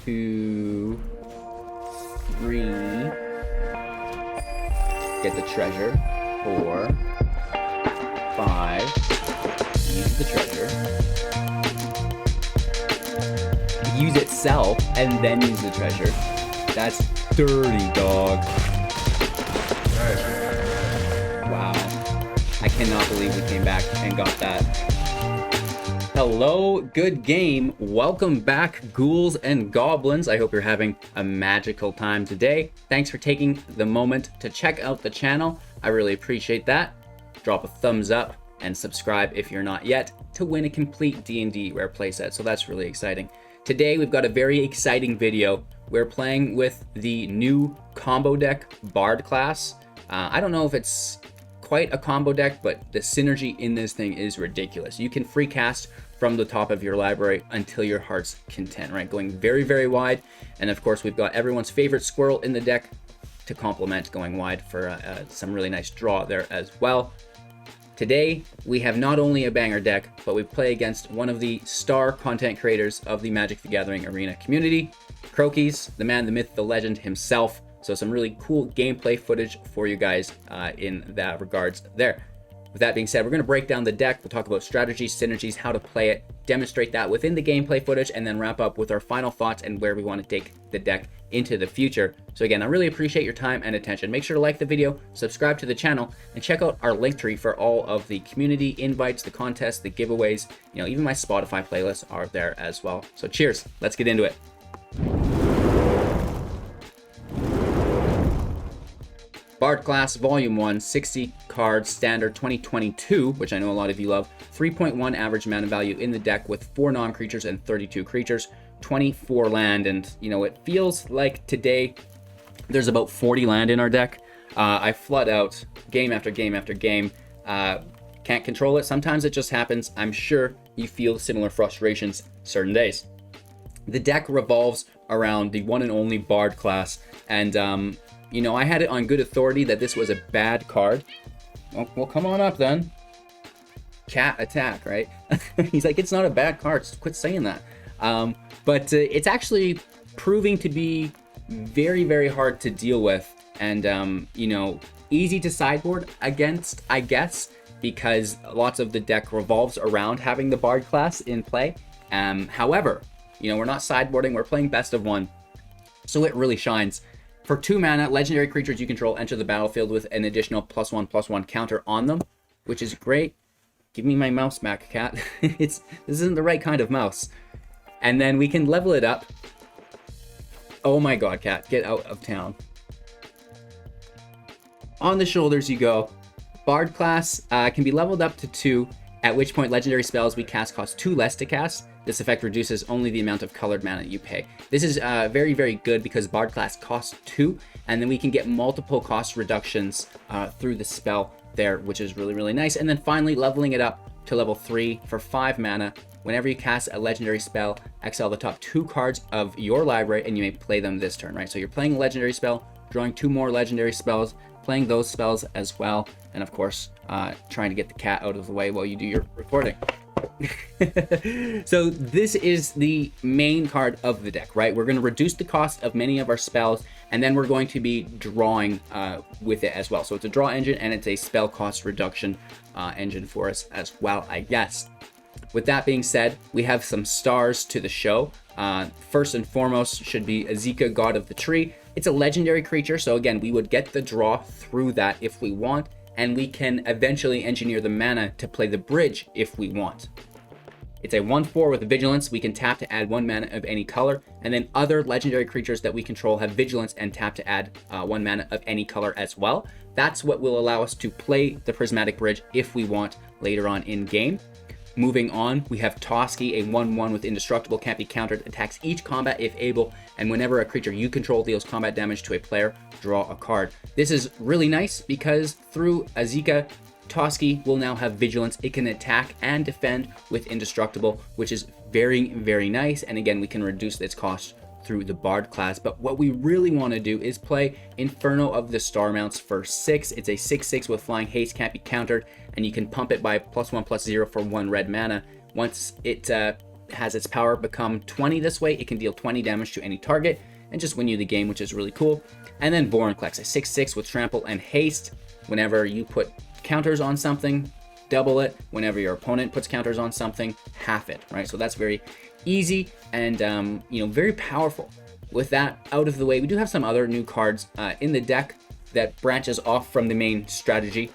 2, 3. Get the treasure. 4, 5. Use the treasure. Use itself and then use the treasure. That's dirty, dog. Wow. I cannot believe we came back and got that. Hello, good game. Welcome back, ghouls and goblins. I hope you're having a magical time today. Thanks for taking the moment to check out the channel. I really appreciate that. Drop a thumbs up and subscribe if you're not yet to win a complete D&D rare playset. So that's really exciting. Today we've got a very exciting video. We're playing with the new combo deck, Bard Class. I don't know if it's quite a combo deck, but the synergy in this thing is ridiculous. You can free cast from the top of your library until your heart's content, right? Going very, very wide. And of course, we've got everyone's favorite squirrel in the deck to complement going wide for some really nice draw there as well. Today, we have not only a banger deck, but we play against one of the star content creators of the Magic the Gathering Arena community, Croakies, the man, the myth, the legend himself. So some really cool gameplay footage for you guys in that regards there. With that being said, we're going to break down the deck. We'll talk about strategies, synergies, how to play it, demonstrate that within the gameplay footage, and then wrap up with our final thoughts and where we want to take the deck into the future. So again, I really appreciate your time and attention. Make sure to like the video, subscribe to the channel, and check out our link tree for all of the community invites, the contests, the giveaways. You know, even my Spotify playlists are there as well. So cheers, let's get into it. Bard Class Volume 1, 60 cards, standard 2022, which I know a lot of you love. 3.1 average mana value in the deck with 4 non-creatures and 32 creatures, 24 land, and you know, it feels like today there's about 40 land in our deck. I flood out game after game after game. Can't control it. Sometimes it just happens. I'm sure you feel similar frustrations certain days. The deck revolves around the one and only Bard Class, and you know, I had it on good authority that this was a bad card. Well, come on up then. Cat attack, right? He's like, it's not a bad card. Quit saying that. But it's actually proving to be very, very hard to deal with. And, you know, easy to sideboard against, I guess, because lots of the deck revolves around having the Bard Class in play. However, you know, we're not sideboarding. We're playing best of one. So it really shines. For 2 mana, legendary creatures you control enter the battlefield with an additional +1/+1 counter on them, which is great. Give me my mouse back, cat. This isn't the right kind of mouse. And then we can level it up. Oh my god, cat, get out of town. On the shoulders you go. Bard Class can be leveled up to 2, at which point legendary spells we cast cost 2 less to cast. This effect reduces only the amount of colored mana you pay. This is very, very good because Bard Class costs 2, and then we can get multiple cost reductions through the spell there, which is really, really nice. And then finally, leveling it up to level 3 for 5 mana. Whenever you cast a legendary spell, exile the top 2 cards of your library, and you may play them this turn, right? So you're playing a legendary spell, drawing 2 more legendary spells, playing those spells as well, and of course, trying to get the cat out of the way while you do your recording. So this is the main card of the deck, right? We're going to reduce the cost of many of our spells, and then we're going to be drawing with it as well. So it's a draw engine, and it's a spell cost reduction engine for us as well, I guess. With that being said, we have some stars to the show. First and foremost should be Esika, God of the Tree. It's a legendary creature, so again, we would get the draw through that if we want, and we can eventually engineer the mana to play the bridge if we want. It's a 1/4 with Vigilance. We can tap to add 1 mana of any color, and then other legendary creatures that we control have Vigilance and tap to add 1 mana of any color as well. That's what will allow us to play the Prismatic Bridge if we want later on in game. Moving on, we have Toski, a 1/1 with Indestructible, can't be countered, attacks each combat if able, and whenever a creature you control deals combat damage to a player, draw a card. This is really nice because through Esika, Toski will now have Vigilance. It can attack and defend with Indestructible, which is very, very nice, and again, we can reduce its cost through the Bard class. But what we really want to do is play Inferno of the Star Mounts for 6. It's a 6/6 with Flying Haste, can't be countered, and you can pump it by +1/+0 for 1 red mana. Once it has its power become 20 this way. It can deal 20 damage to any target and just win you the game, which is really cool. And then Vorinclex, a 6/6 with trample and haste. Whenever you put counters on something, double it. Whenever your opponent puts counters on something, half it, right? So that's very easy and, you know, very powerful. With that out of the way, we do have some other new cards in the deck that branches off from the main strategy.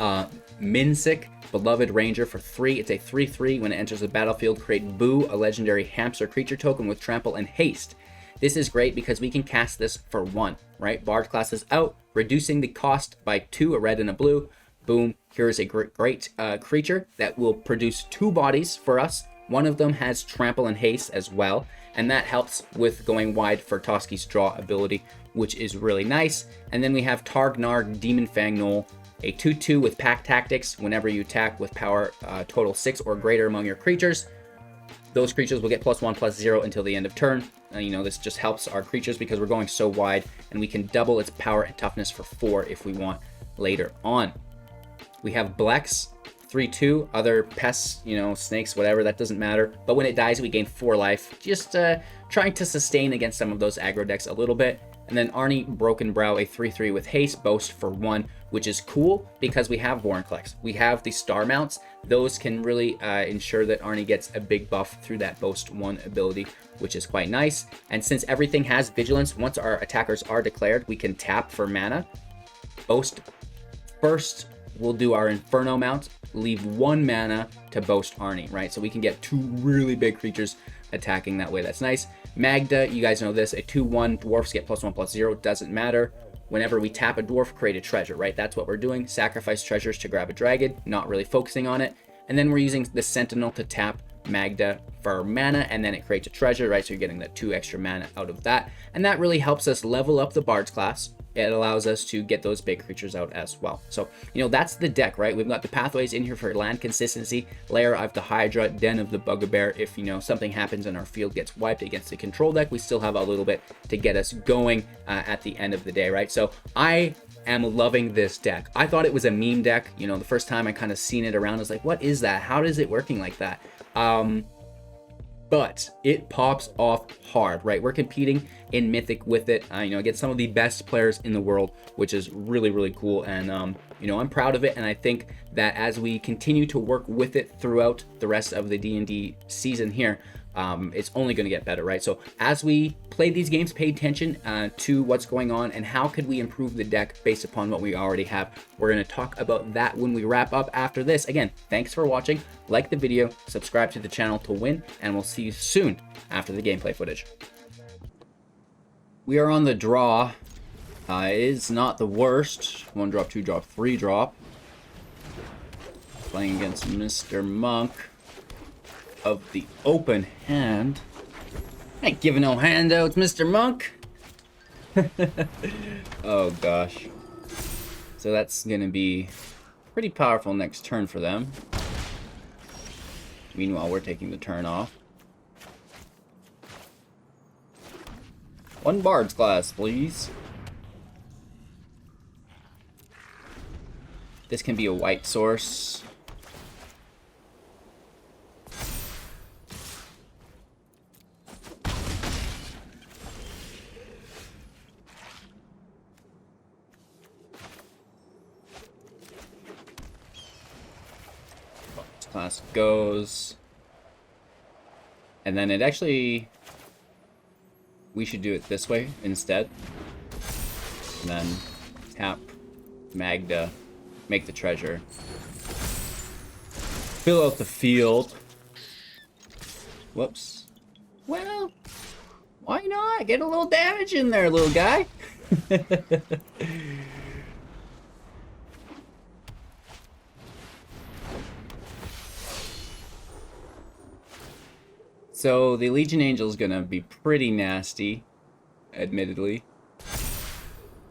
Minsc, Beloved Ranger for 3. It's a 3/3. When it enters the battlefield, create Boo, a legendary hamster creature token with trample and haste. This is great because we can cast this for 1, right? Bards Class is out, reducing the cost by 2, a red and a blue. Boom, here's a great creature that will produce 2 bodies for us. One of them has trample and haste as well, and that helps with going wide for Toski's draw ability, which is really nice. And then we have Targ Demon-Fang Gnoll, a 2/2 with pack tactics. Whenever you attack with power total 6 or greater among your creatures, those creatures will get +1/+0 until the end of turn. You know, this just helps our creatures because we're going so wide, and we can double its power and toughness for 4 if we want later on. We have Blex, 3/2, other pests, you know, snakes, whatever, that doesn't matter. But when it dies, we gain 4 life. Just trying to sustain against some of those aggro decks a little bit. And then Arni Brokenbrow, a 3/3 with haste, boast for 1, which is cool because we have Vorinclex. We have the star mounts. Those can really ensure that Arni gets a big buff through that boast 1 ability, which is quite nice. And since everything has vigilance, once our attackers are declared, we can tap for mana. Boast first, we'll do our Inferno mount, leave 1 mana to boast Arni, right? So we can get 2 really big creatures attacking that way. That's nice. Magda, you guys know this, a 2/1, dwarfs get +1/+0, doesn't matter. Whenever we tap a dwarf, create a treasure, right? That's what we're doing. Sacrifice treasures to grab a dragon, not really focusing on it. And then we're using the Sentinel to tap Magda for mana, and then it creates a treasure, right? So you're getting that 2 extra mana out of that. And that really helps us level up the Bards class. It allows us to get those big creatures out as well. So, you know, that's the deck, right? We've got the pathways in here for land consistency. Lair of the Hydra, Den of the Bugbear. If, you know, something happens and our field gets wiped against the control deck, we still have a little bit to get us going at the end of the day, right? So I am loving this deck. I thought it was a meme deck. You know, the first time I kind of seen it around, I was like, what is that? How is it working like that? But it pops off hard, right? We're competing in Mythic with it, you know, against some of the best players in the world, which is really, really cool. And, you know, I'm proud of it. And I think that as we continue to work with it throughout the rest of the D&D season here, it's only going to get better, right? So as we play these games, pay attention to what's going on and how could we improve the deck based upon what we already have. We're going to talk about that when we wrap up after this. Again, thanks for watching. Like the video, subscribe to the channel to win, and we'll see you soon after the gameplay footage. We are on the draw. It is not the worst. 1 drop, 2 drop, 3 drop. Playing against Mr. Monk of the open hand. Ain't giving no handouts, Mr. Monk. Oh gosh. So that's gonna be pretty powerful next turn for them. Meanwhile, we're taking the turn off. 1 Bards Class, please. This can be a white source. Class goes, and then it actually, we should do it this way instead, and then tap Magda, make the treasure, fill out the field. Whoops. Well, why not? Get a little damage in there, little guy. So the Legion Angel is gonna be pretty nasty, admittedly.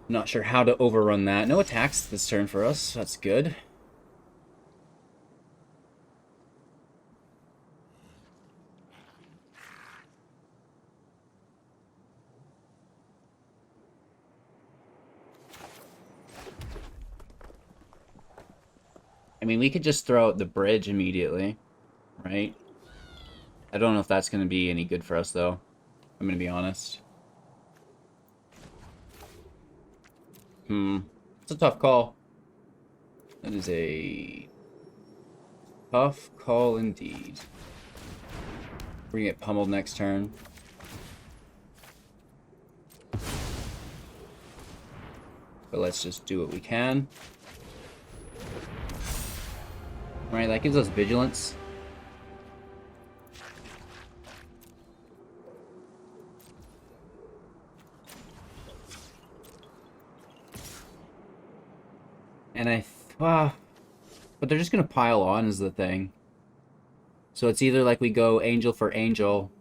Not sure how to overrun that. No attacks this turn for us. That's good. I mean, we could just throw out the bridge immediately, right? I don't know if that's going to be any good for us, though. I'm going to be honest. It's a tough call. That is a tough call indeed. We're going to get pummeled next turn. But let's just do what we can. Right, that gives us vigilance. And but they're just gonna pile on is the thing. So it's either like we go angel for angel,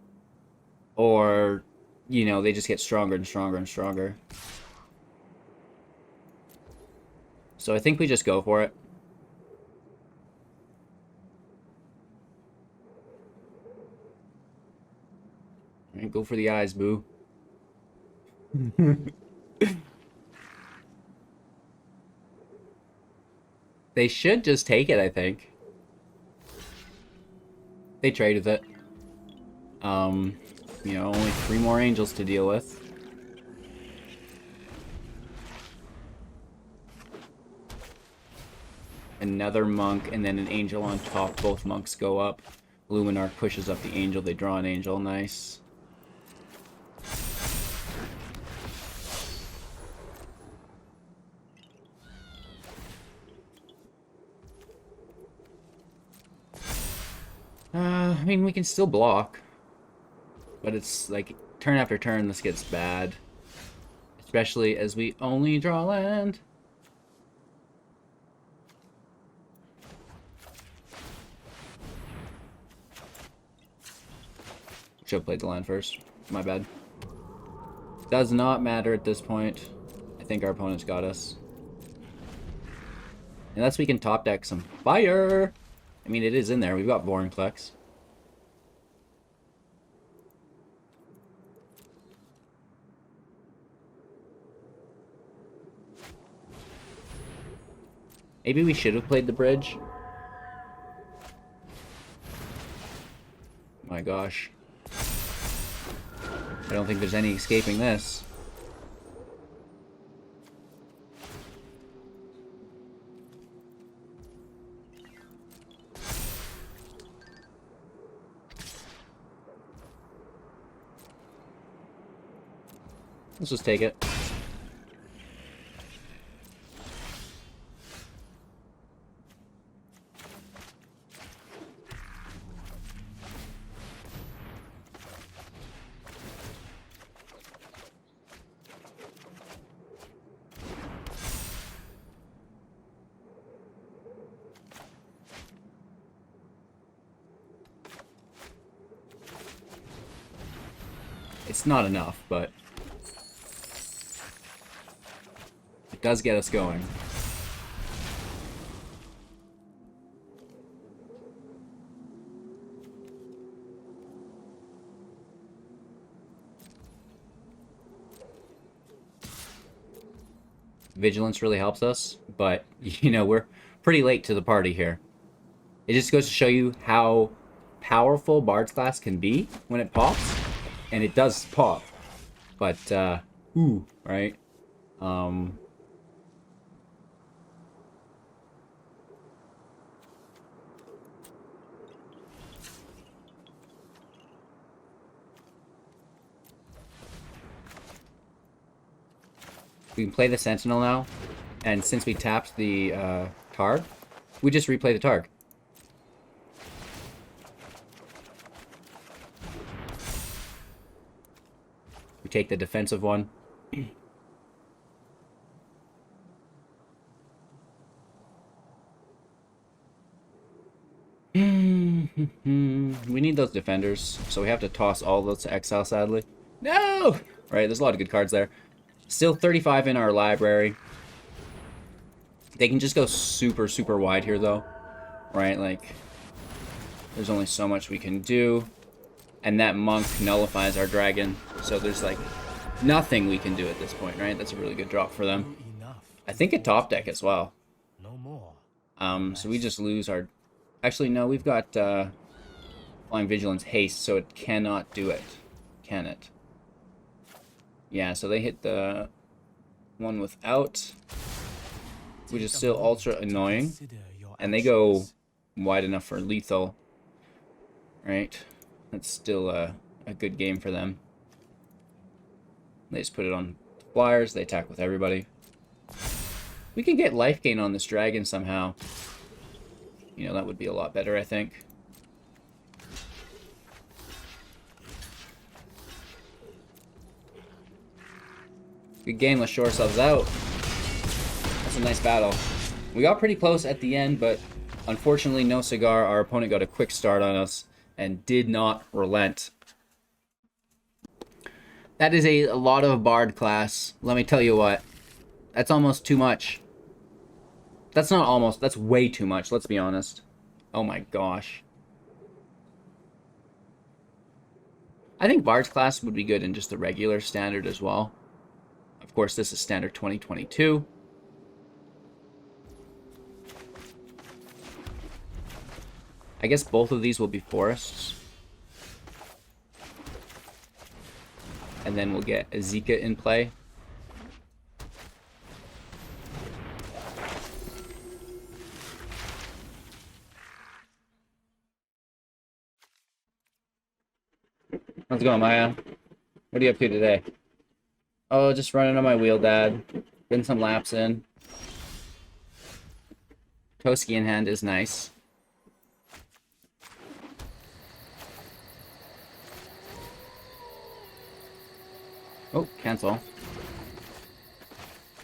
or, you know, they just get stronger and stronger and stronger. So I think we just go for it. All right, go for the eyes, boo. They should just take it, I think. They traded it. You know, only 3 more angels to deal with. Another monk, and then an angel on top. Both monks go up. Luminarch pushes up the angel. They draw an angel. Nice. I mean, we can still block. But it's like, turn after turn, this gets bad. Especially as we only draw land. Should have played the land first. My bad. Does not matter at this point. I think our opponent's got us. Unless we can top deck some fire. I mean, it is in there. We've got Vorinclex. Maybe we should have played the bridge. My gosh. I don't think there's any escaping this. Let's just take it. It's not enough, but it does get us going. Vigilance really helps us, but, you know, we're pretty late to the party here. It just goes to show you how powerful Bards Class can be when it pops. And it does pop. But, ooh, right? We can play the Sentinel now. And since we tapped the Targ, we just replay the Targ. We take the defensive one. We need those defenders, so we have to toss all those to exile, sadly. No! Right, there's a lot of good cards there. Still 35 in our library. They can just go super, super wide here, though. Right, like, there's only so much we can do. And that monk nullifies our dragon, so there's, like, nothing we can do at this point, right? That's a really good drop for them. I think a top deck as well. So we just lose our... Actually, no, we've got Flying Vigilance haste, so it cannot do it. Can it? Yeah, so they hit the one without, which is still ultra annoying. And they go wide enough for lethal. Right? That's still a good game for them. They just put it on flyers. They attack with everybody. We can get life gain on this dragon somehow. You know, that would be a lot better, I think. Good game, let's show ourselves out. That's a nice battle. We got pretty close at the end, but unfortunately, no cigar. Our opponent got a quick start on us and did not relent. That is a lot of Bard class. Let me tell you what. That's almost too much. That's not almost. That's way too much, let's be honest. Oh my gosh. I think Bards class would be good in just the regular standard as well. Of course, this is standard 2022. I guess both of these will be forests. And then we'll get Esika in play. How's it going, Maya? What are you up to today? Oh, just running on my wheel, Dad. Getting some laps in. Toski in hand is nice. Oh, cancel.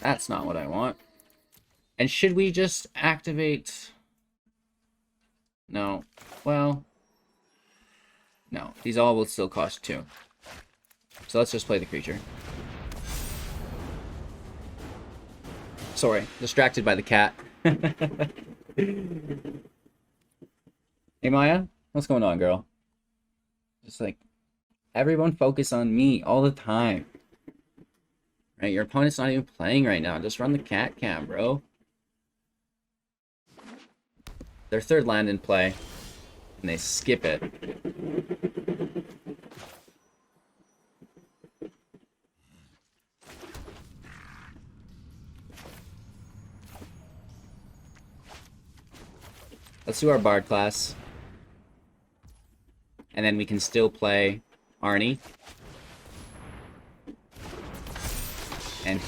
That's not what I want. And should we just activate... No. Well... No. These all will still cost 2. So let's just play the creature. Sorry. Distracted by the cat. Hey, Maya? What's going on, girl? Just like... Everyone focus on me all the time. Right, your opponent's not even playing right now. Just run the cat cam, bro. Their third land in play. And they skip it. Let's do our Bard class. And then we can still play Arni. And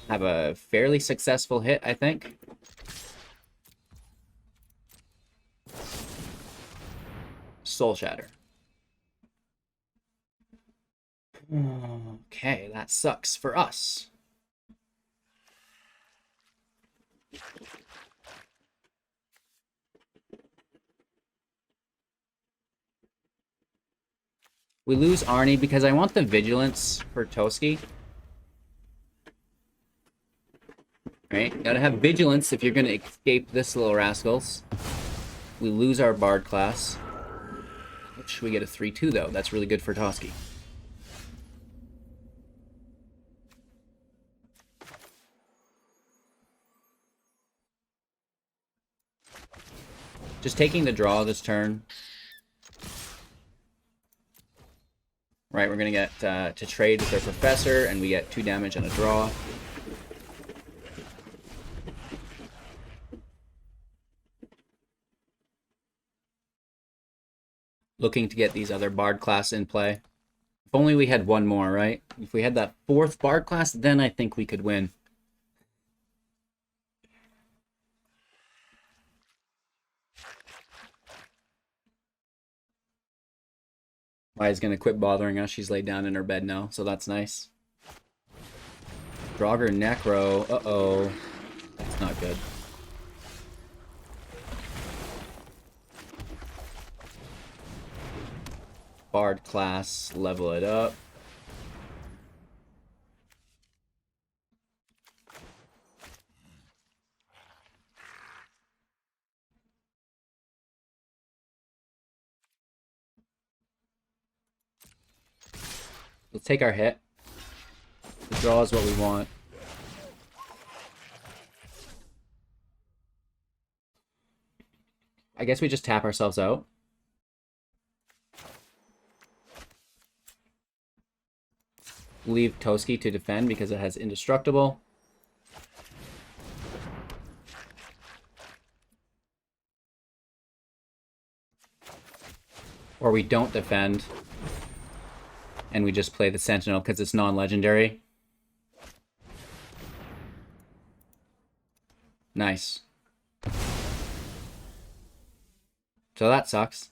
have a fairly successful hit, I think. Soul Shatter. Okay, that sucks for us. We lose Arni because I want the Vigilance for Toski. Right? Gotta have Vigilance if you're gonna escape this little rascals. We lose our Bard class. Which we get a 3-2 though. That's really good for Toski. Just taking the draw this turn. Right, we're gonna get to trade with their Professor, and we get 2 damage and a draw. Looking to get these other Bard class in play. If only we had one more, right? If we had that 4th Bard class, then I think we could win. Maya's gonna quit bothering us. She's laid down in her bed now, so that's nice. Draugr Necro. Uh-oh. That's not good. Bard class, level it up. Let's take our hit. The draw is what we want. I guess we just tap ourselves out. leave Toski to defend because it has indestructible. Or we don't defend and we just play the Sentinel because it's non-legendary. Nice. So that sucks.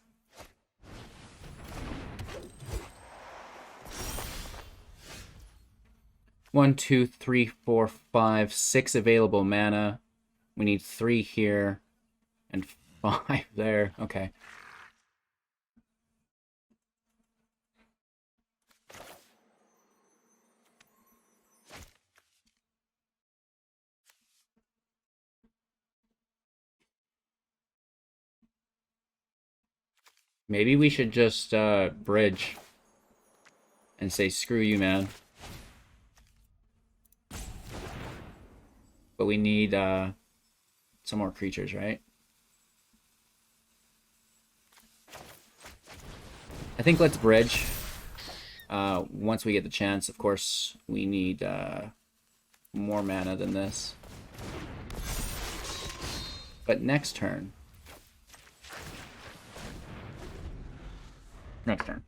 One, two, three, four, five, 6 available mana. We need 3 here and 5 there. Okay. Maybe we should just bridge and say, screw you, man. But we need some more creatures, right? I think let's bridge. Once we get the chance, of course, we need more mana than this. But next turn. Next turn.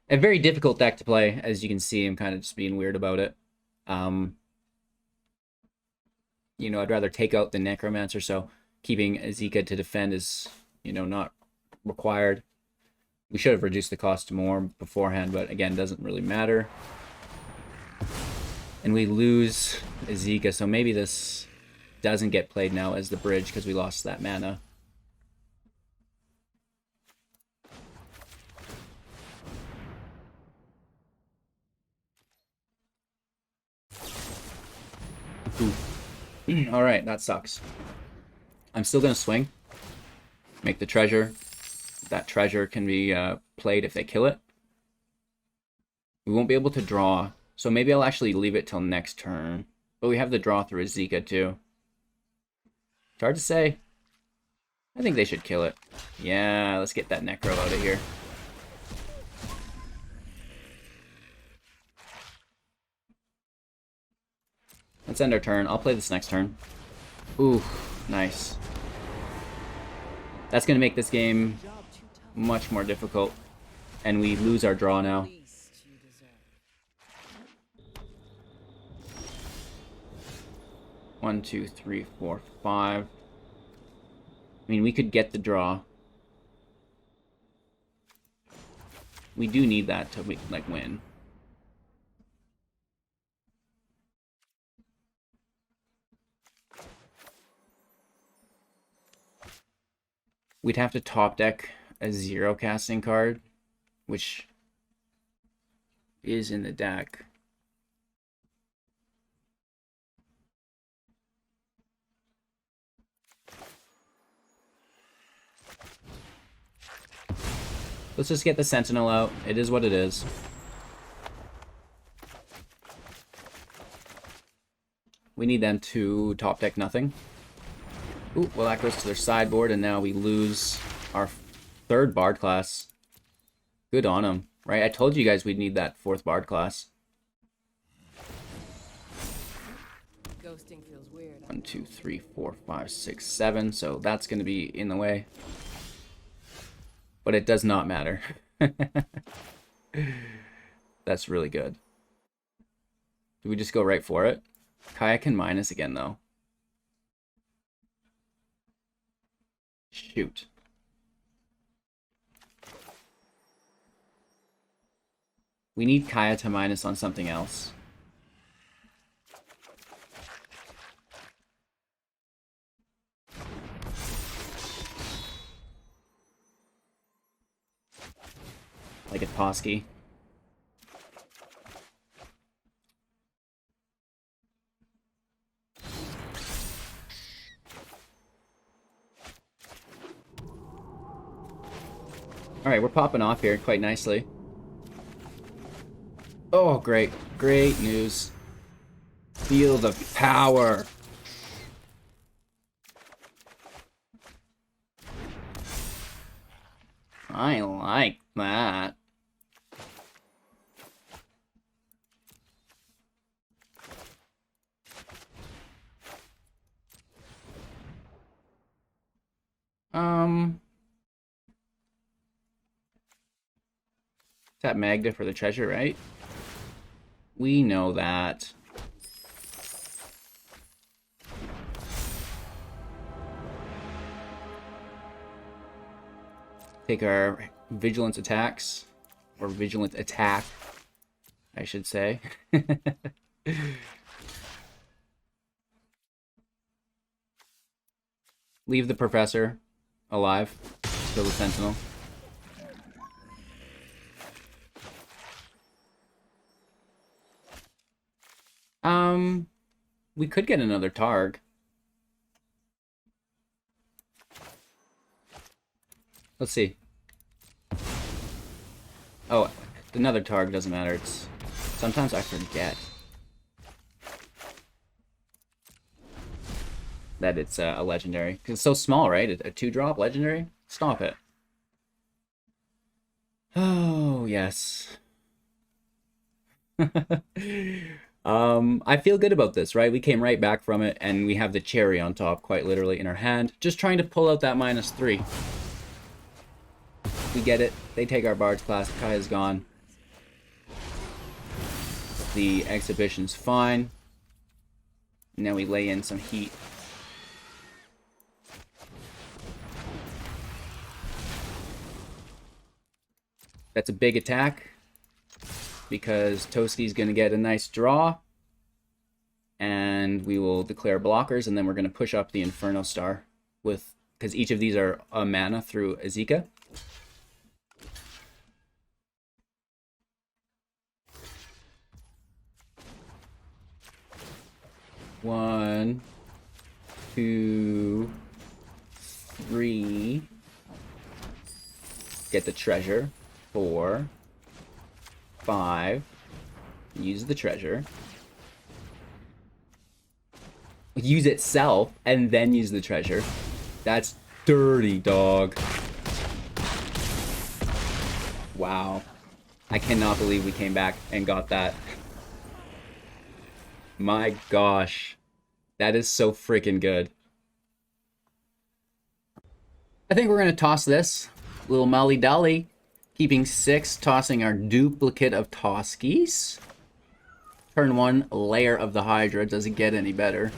A very difficult deck to play, as you can see. I'm kind of just being weird about it. You know, I'd rather take out the Necromancer, so keeping Esika to defend is, you know, not required. We should have reduced the cost more beforehand, but again, doesn't really matter. And we lose Esika, so maybe this doesn't get played now as the bridge because we lost that mana. All right, that sucks. I'm still going to swing. Make the treasure. That treasure can be played if they kill it. We won't be able to draw, so maybe I'll actually leave it till next turn. But we have the draw through Esika too. It's hard to say. I think they should kill it. Yeah, let's get that Necro out of here. Let's end our turn. I'll play this next turn. Ooh, nice. That's going to make this game much more difficult. And we lose our draw now. One, two, three, four, 5. I mean, we could get the draw. We do need that to, like, win. We'd have to top deck a 0 casting card, which is in the deck. Let's just get the Sentinel out. It is what it is. We need them to top deck nothing. Ooh, well, that goes to their sideboard, and now we lose our 3rd Bard class. Good on them, right? I told you guys we'd need that 4th Bard class. Ghosting feels weird. 1, 2, 3, 4, 5, 6, 7. So that's going to be in the way. But it does not matter. That's really good. Do we just go right for it? Kaya can minus again, though. Shoot. We need Kaya to minus on something else. Like a Toski. Alright, we're popping off here quite nicely. Oh, great. Great news. Feel the power. I like that. Tap Magda for the treasure, right? We know that. Take our vigilance attacks. Or vigilant attack, I should say. Leave the professor alive. Kill the sentinel. We could get another Targ. Let's see. Oh, another Targ doesn't matter. It's sometimes I forget that it's a legendary. 'Cause it's so small, right? A 2-drop legendary? Stop it. Oh, yes. I feel good about this, right? We came right back from it, and we have the cherry on top, quite literally, in our hand. Just trying to pull out that -3. We get it. They take our Bards Class. Kai is gone. The exhibition's fine. Now we lay in some heat. That's a big attack, because Toski's going to get a nice draw, and we will declare blockers, and then we're going to push up the Inferno Star, with because each of these are a mana through Esika. One, 2, 3. Get the treasure. 4, 5. Use the treasure. Use itself and then use the treasure. That's dirty, dog. Wow. I cannot believe we came back and got that. My gosh. That is so freaking good. I think we're going to toss this. Little Molly Dolly. Keeping 6, tossing our duplicate of Toskis. Turn 1, Lair of the Hydra. Doesn't get any better.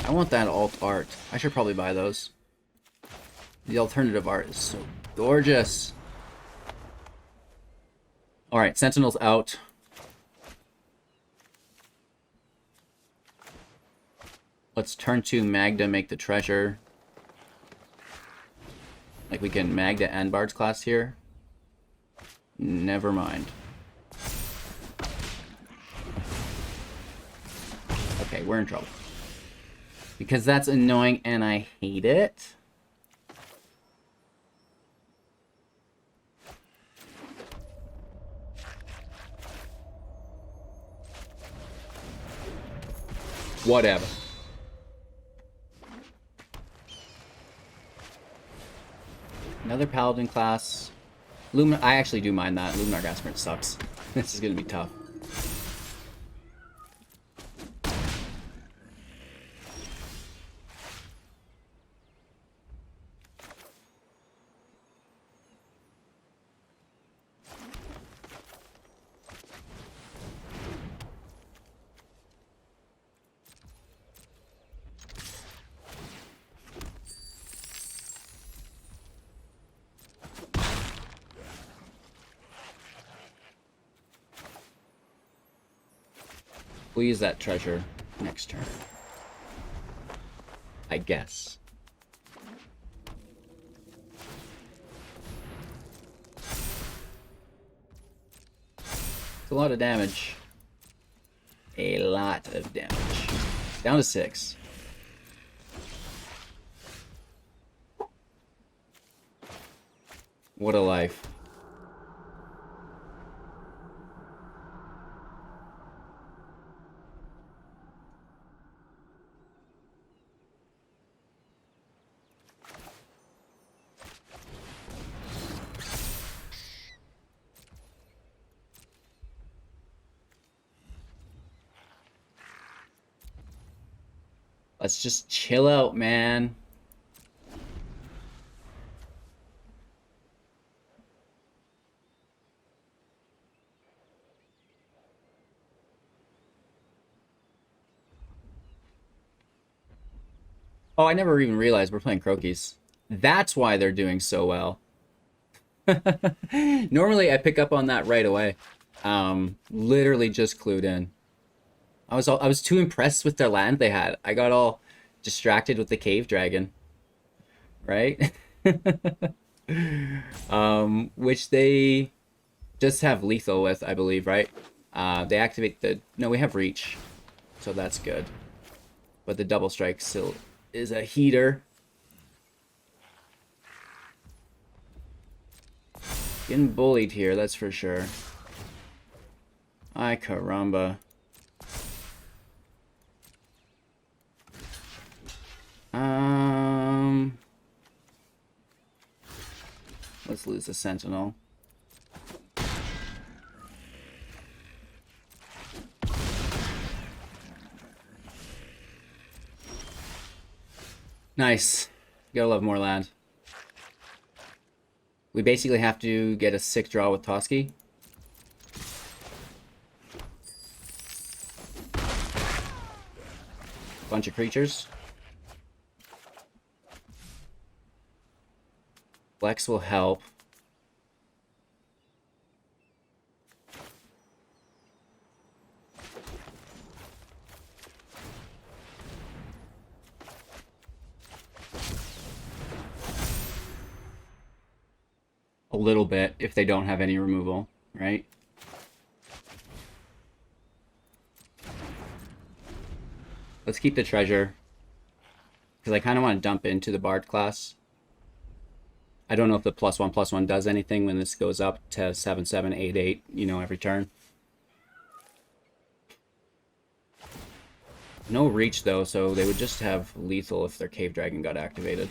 I want that alt art. I should probably buy those. The alternative art is so gorgeous. Alright, Sentinel's out. Let's turn to Magda, make the treasure. Like we can Magda and Bards Class here. Never mind. Okay, we're in trouble. Because that's annoying and I hate it. Whatever. Another Paladin class. I actually do mind that. Luminar Gasprint sucks. This is going to be tough. We'll use that treasure next turn, I guess. It's a lot of damage. A lot of damage. Down to 6. What a life. Let's just chill out, man. Oh, I never even realized we're playing Croakies. That's why they're doing so well. Normally, I pick up on that right away. Literally just clued in. I was too impressed with their land they had. I got all distracted with the cave dragon, right? Which they just have lethal with, I believe, right? They activate the... No, we have reach, so that's good. But the double strike still is a heater. Getting bullied here, that's for sure. Ay caramba. Let's lose the Sentinel. Nice. Gotta love more land. We basically have to get a sick draw with Toski. Bunch of creatures. Blex will help. A little bit if they don't have any removal, right? Let's keep the treasure because I kind of want to dump into the Bard class. I don't know if the +1/+1 does anything when this goes up to 7/7, 8/8, you know, every turn. No reach though, so they would just have lethal if their Cave Dragon got activated.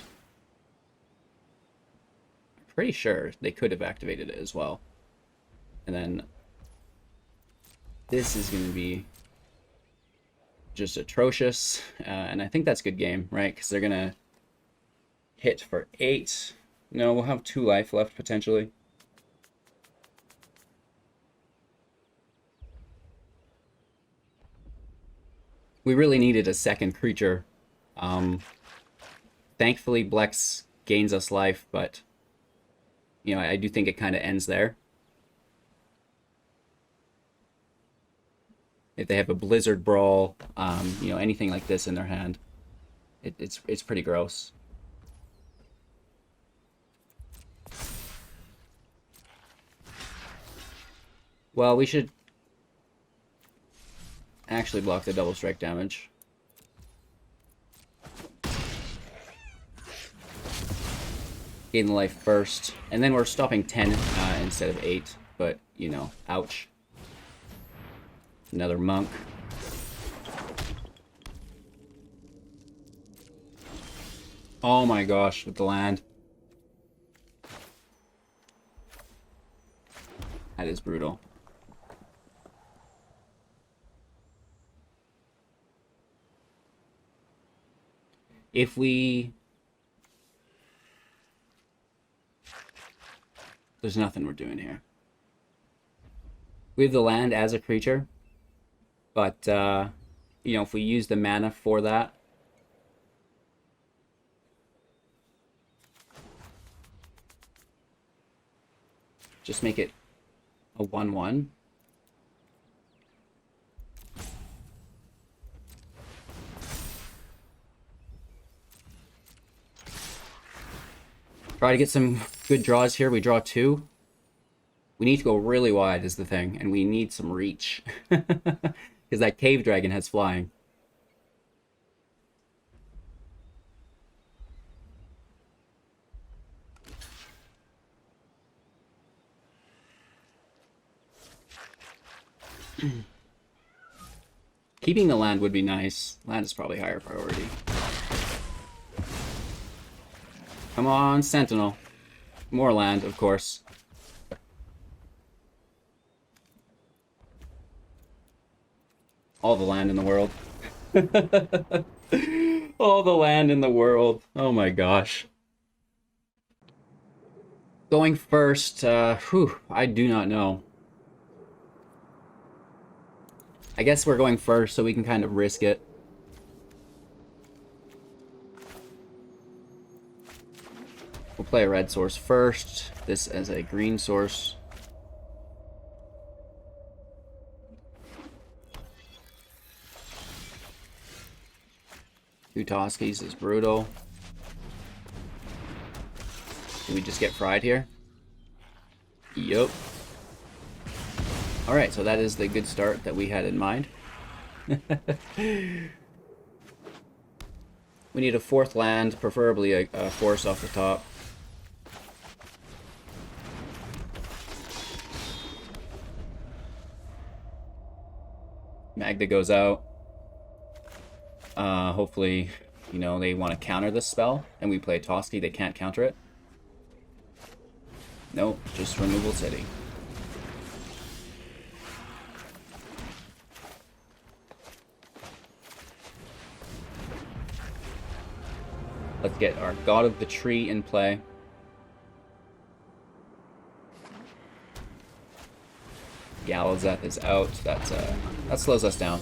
Pretty sure they could have activated it as well. And then this is going to be just atrocious. And I think that's good game, right? Because they're going to hit for 8. No, we'll have 2 life left potentially. We really needed a second creature. Thankfully, Blex gains us life, but you know, I do think it kind of ends there. If they have a Blizzard Brawl, you know, anything like this in their hand, it's pretty gross. Well, we should actually block the double strike damage. Gain the life first, and then we're stopping 10 instead of 8, but, you know, ouch. Another monk. Oh my gosh, with the land. That is brutal. If we... There's nothing we're doing here. We have the land as a creature, but, you know, if we use the mana for that, just make it a 1/1. Try to get some good draws here. We draw 2. We need to go really wide is the thing, and we need some reach. Because that Cave Dragon has flying. Keeping the land would be nice. Land is probably higher priority. Come on, Sentinel. More land, of course. All the land in the world. All the land in the world. Oh my gosh. Going first, I do not know. I guess we're going first so we can kind of risk it. play a red source first. This as a green source. Two Toskis is brutal. Do we just get fried here? Yup. Alright, so that is the good start that we had in mind. We need a fourth land, preferably a force off the top. Magda goes out. Hopefully, you know, they want to counter this spell, and we play Toski, they can't counter it. Nope, just Removal City. Let's get our God of the Tree in play. Galazeth is out. That slows us down.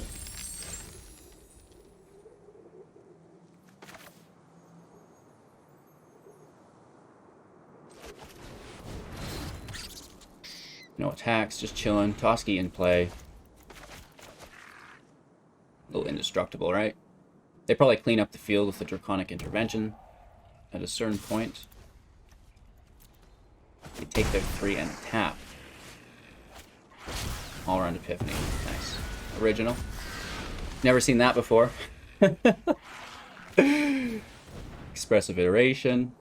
No attacks, just chilling. Toski in play. A little indestructible, right? They probably clean up the field with the Draconic Intervention at a certain point. They take their 3 and tap. All around Epiphany. Nice. Original. Never seen that before. Expressive Iteration.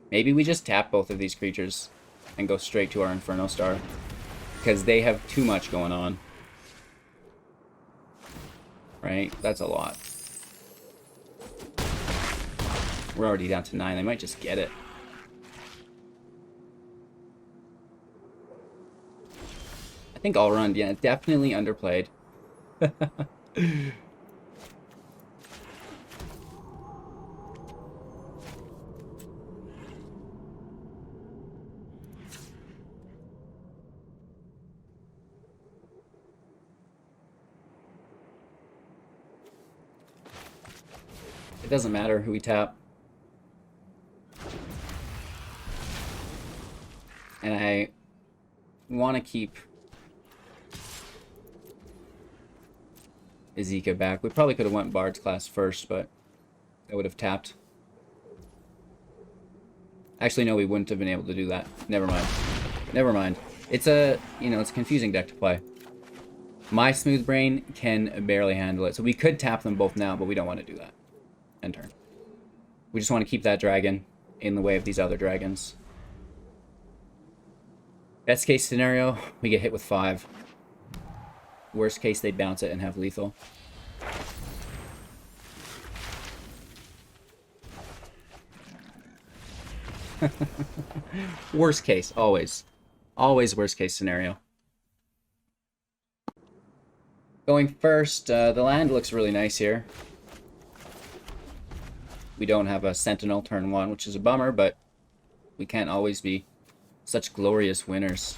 Maybe we just tap both of these creatures and go straight to our Inferno Star, because they have too much going on. Right? That's a lot. We're already down to 9. They might just get it. I think all around, yeah, definitely underplayed. It doesn't matter who we tap. And I want to keep Esika back. We probably could have went Bards Class first, but I would have tapped. Actually, no, we wouldn't have been able to do that. Never mind. Never mind. It's a, you know, it's a confusing deck to play. My smooth brain can barely handle it. So we could tap them both now, but we don't want to do that. End turn. We just want to keep that dragon in the way of these other dragons. Best case scenario, we get hit with 5. Worst case, they bounce it and have lethal. Worst case, always. Always worst case scenario. Going first, the land looks really nice here. We don't have a Sentinel turn 1, which is a bummer, but we can't always be such glorious winners.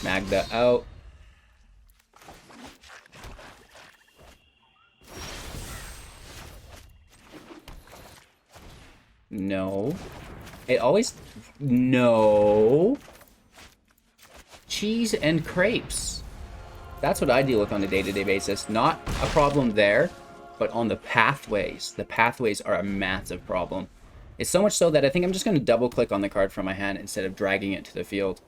Magda out. No. It always... No. Cheese and crepes. That's what I deal with on a day-to-day basis. Not a problem there, but on the pathways. The pathways are a massive problem. It's so much so that I think I'm just going to double-click on the card from my hand instead of dragging it to the field.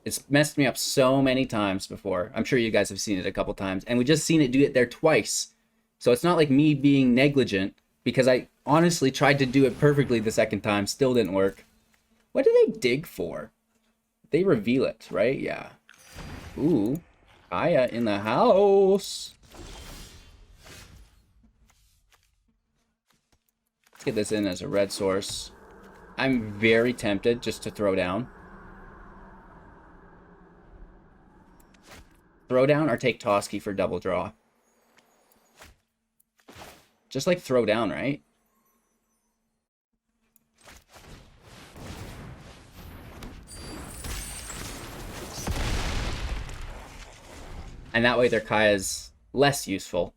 It's messed me up so many times before. I'm sure you guys have seen it a couple times. And we just seen it do it there twice. So it's not like me being negligent, because I honestly tried to do it perfectly the second time. Still didn't work. What do they dig for? They reveal it, right? Yeah. Ooh. Naya in the house. Let's get this in as a red source. I'm very tempted just to throw down. Throw down or take Toski for double draw. Just like throw down, right? And that way their Kaya is less useful,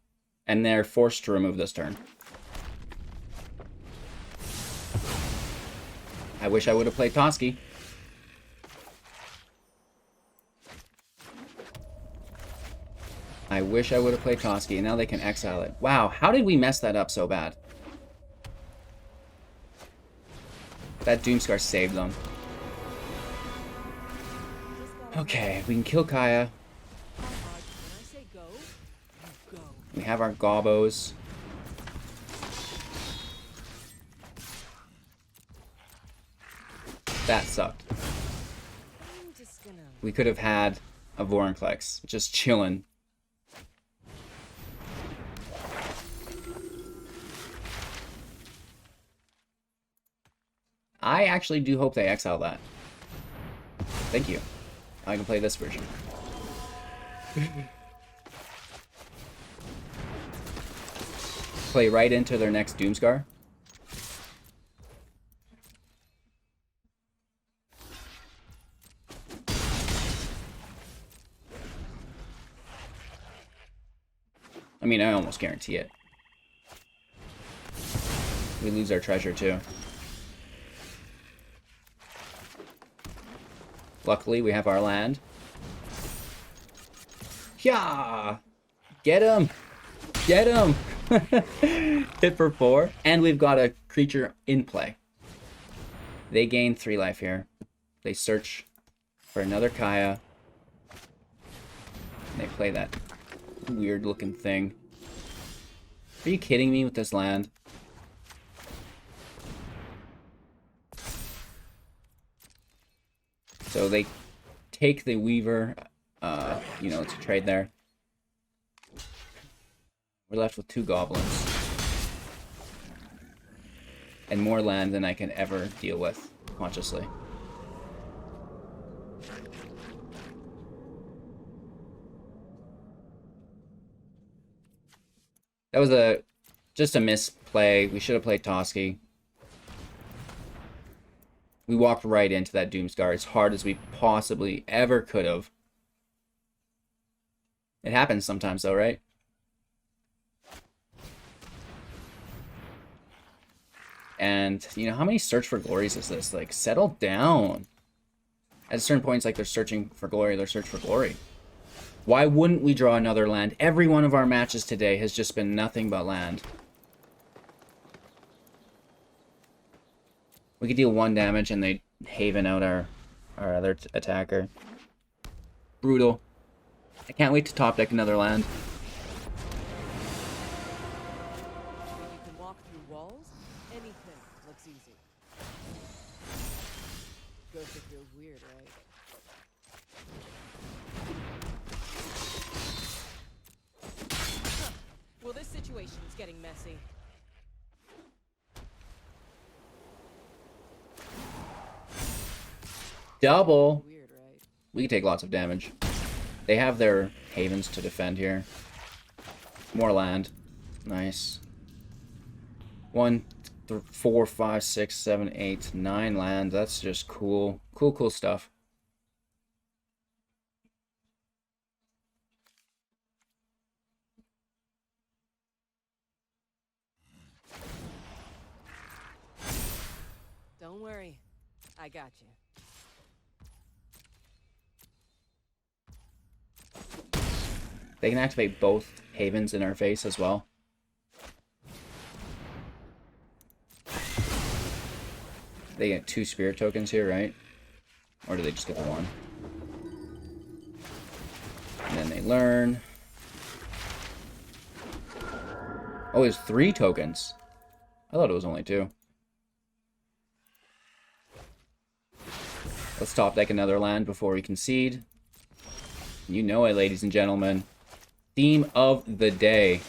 and they're forced to remove this turn. I wish I would have played Toski. I wish I would have played Toski, and now they can exile it. Wow, how did we mess that up so bad? That Doomscar saved them. Okay, we can kill Kaya. We have our Gobbos. That sucked. We could have had a Vorinclex just chilling. I actually do hope they exile that. Thank you. I can play this version. Play right into their next Doomscar. I mean, I almost guarantee it. We lose our treasure too. Luckily, we have our land. Yeah! Get him! Get him! Hit for 4. And we've got a creature in play. They gain 3 life here. They search for another Kaya. And they play that weird looking thing. Are you kidding me with this land? So they take the Weaver, you know, to trade there. We're left with 2 goblins. And more land than I can ever deal with consciously. That was just a misplay. We should have played Toski. We walked right into that Doomscar as hard as we possibly ever could have. It happens sometimes though, right? And, you know, how many Search for Glories is this? Like, settle down. At a certain point, it's like they're searching for glory, they're searching for glory. Why wouldn't we draw another land? Every one of our matches today has just been nothing but land. We could deal 1 damage and they haven out our other attacker. Brutal. I can't wait to top deck another land. When you can walk through walls, anything looks easy. Ghost feels weird, right? Well, this situation is getting messy. Double. Weird, right? We can take lots of damage. They have their havens to defend here. More land. Nice. 1, 4, 5, 6, 7, 8, 9 land. That's just cool. Cool stuff. Don't worry. I got you. They can activate both havens in our face as well. They get 2 spirit tokens here, right? Or do they just get the 1? And then they learn. Oh, it's 3 tokens. I thought it was only 2. Let's top deck another land before we concede. You know it, ladies and gentlemen. Theme of the day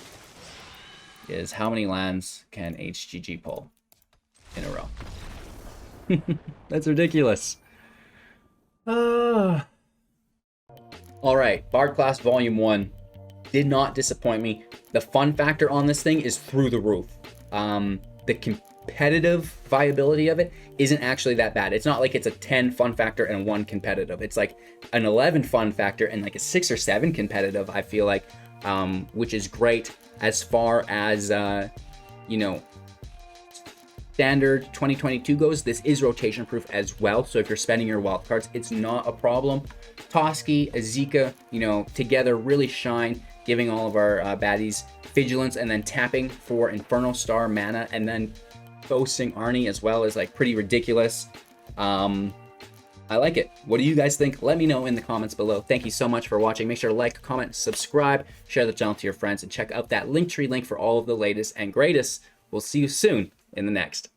is how many lands can HGG pull in a row? That's ridiculous. All right, Bard Class Volume 1 did not disappoint me. The fun factor on this thing is through the roof. The competitive viability of it isn't actually that bad. It's not like it's a 10 fun factor and 1 competitive. It's like an 11 fun factor and like a 6 or 7 competitive, I feel like, which is great as far as, you know, standard 2022 goes. This is rotation proof as well, so if you're spending your wild cards, it's not a problem. Toski, Esika, you know, together really shine, giving all of our baddies vigilance, and then tapping for Inferno Star mana, and then boasting Arni as well is like pretty ridiculous. I like it. What do you guys think? Let me know in the comments below. Thank you so much for watching. Make sure to like, comment, subscribe, share the channel to your friends, and check out that Linktree link for all of the latest and greatest. We'll see you soon in the next.